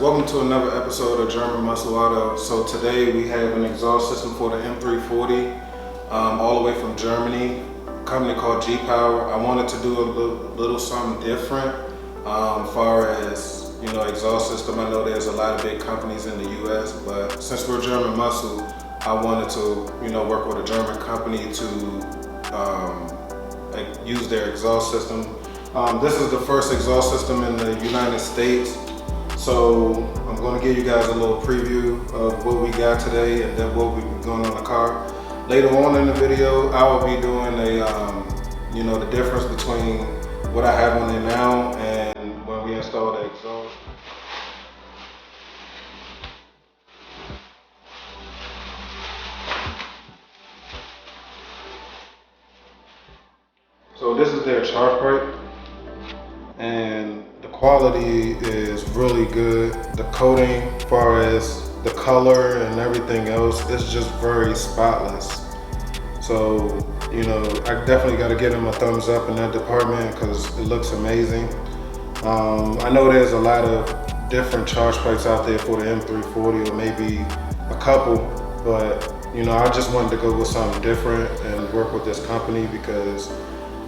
welcome to another episode of German Muscle Auto. So today we have an exhaust system for the M340, all the way from Germany, a company called G-Power. I wanted to do a little something different as far as, you know, exhaust system. I know there's a lot of big companies in the US, but since we're German Muscle, I wanted to, you know, work with a German company to use their exhaust system. This is the first exhaust system in the United States. So I'm going to give you guys a little preview of what we got today and then what we've been doing on the car. Later on in the video, I will be doing a, you know, the difference between what I have on there now and when we install the exhaust. So this is their charge pipe, and the quality is really good. The coating, as far as the color and everything else, is just very spotless. So, you know, I definitely got to give them a thumbs up in that department because it looks amazing. I know there's a lot of different charge pipes out there for the M340, or maybe a couple, but you know, I just wanted to go with something different and work with this company because,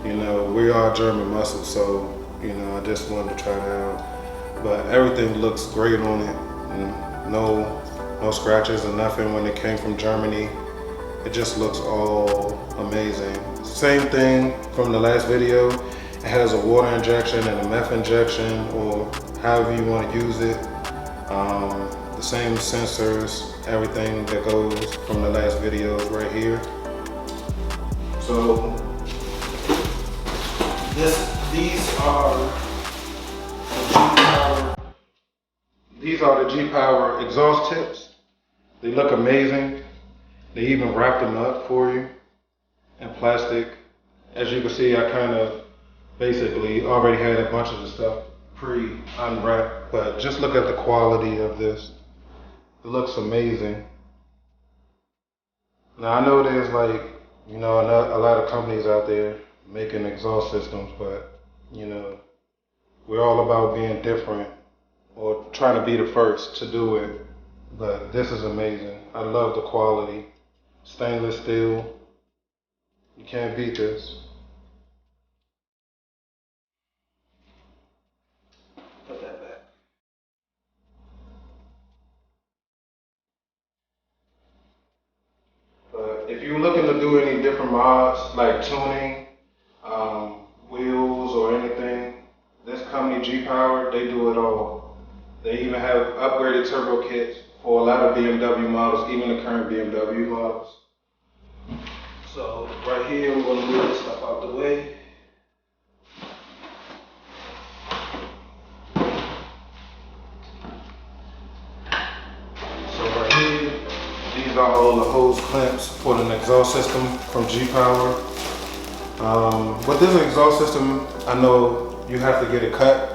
you know, we are German Muscle, so, you know, I just wanted to try it out. But everything looks great on it. And no scratches or nothing when it came from Germany. It just looks all amazing. Same thing from the last video. It has a water injection and a meth injection, or however you want to use it. The same sensors, everything that goes from the last videos right here. So these are the G-Power exhaust tips. They look amazing. They even wrapped them up for you in plastic. As you can see, I kind of basically already had a bunch of the stuff pre-unwrapped, but just look at the quality of this. It looks amazing. Now I know there's, like, you know, a lot of companies out there making exhaust systems, but, you know, we're all about being different or trying to be the first to do it. But this is amazing. I love the quality. Stainless steel. You can't beat this. Put that back. But if you're looking to do any different mods, like tuning, wheels or anything, this company G-Power, they do it all. They even have upgraded turbo kits for a lot of BMW models, even the current BMW models. So right here, we're going to move this stuff out the way. So right here, these are all the hose clamps for the exhaust system from G-Power. With this exhaust system, I know you have to get it cut.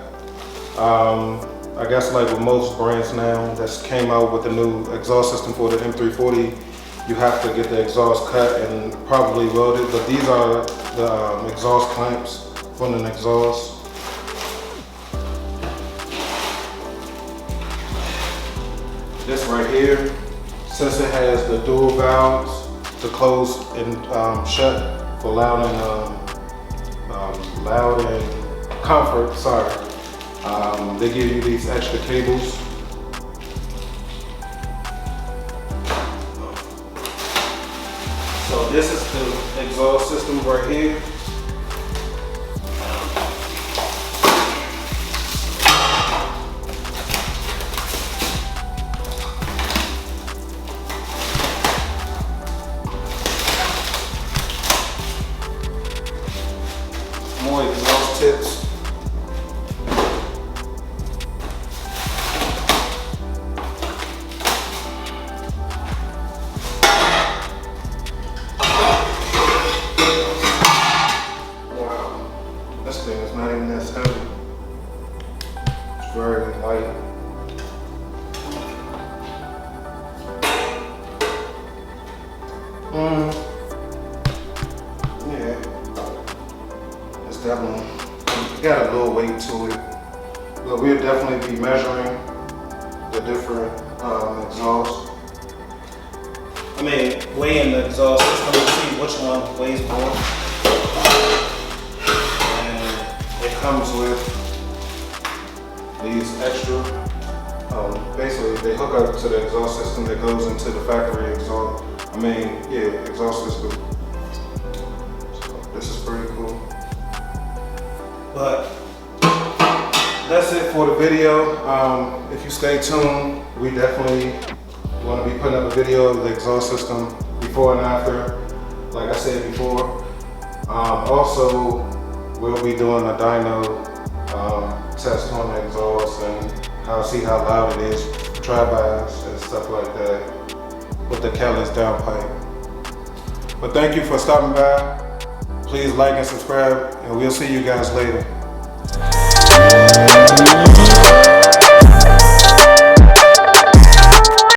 I guess like with most brands now that's came out with the new exhaust system for the M340, you have to get the exhaust cut and probably welded. But these are the exhaust clamps from an exhaust. This right here, since it has the dual valves to close and shut for loud and comfort, sorry. They give you these extra cables. So this is the exhaust system right here. More exhaust tips. This thing is not even that heavy. It's very light. Yeah, it's definitely got a little weight to it, but we'll definitely be measuring the different exhausts. I mean, weighing the exhaust system to see which one weighs more. And it comes with these extra, basically they hook up to the exhaust system that goes into the factory exhaust. Exhaust system. So this is pretty cool. But that's it for the video. If you stay tuned, we definitely want to be putting up a video of the exhaust system before and after, like I said before. Also, we'll be doing a dyno test on the exhaust and see how loud it is, tri-bys and stuff like that with the catalyst downpipe. But thank you for stopping by. Please like and subscribe, and we'll see you guys later.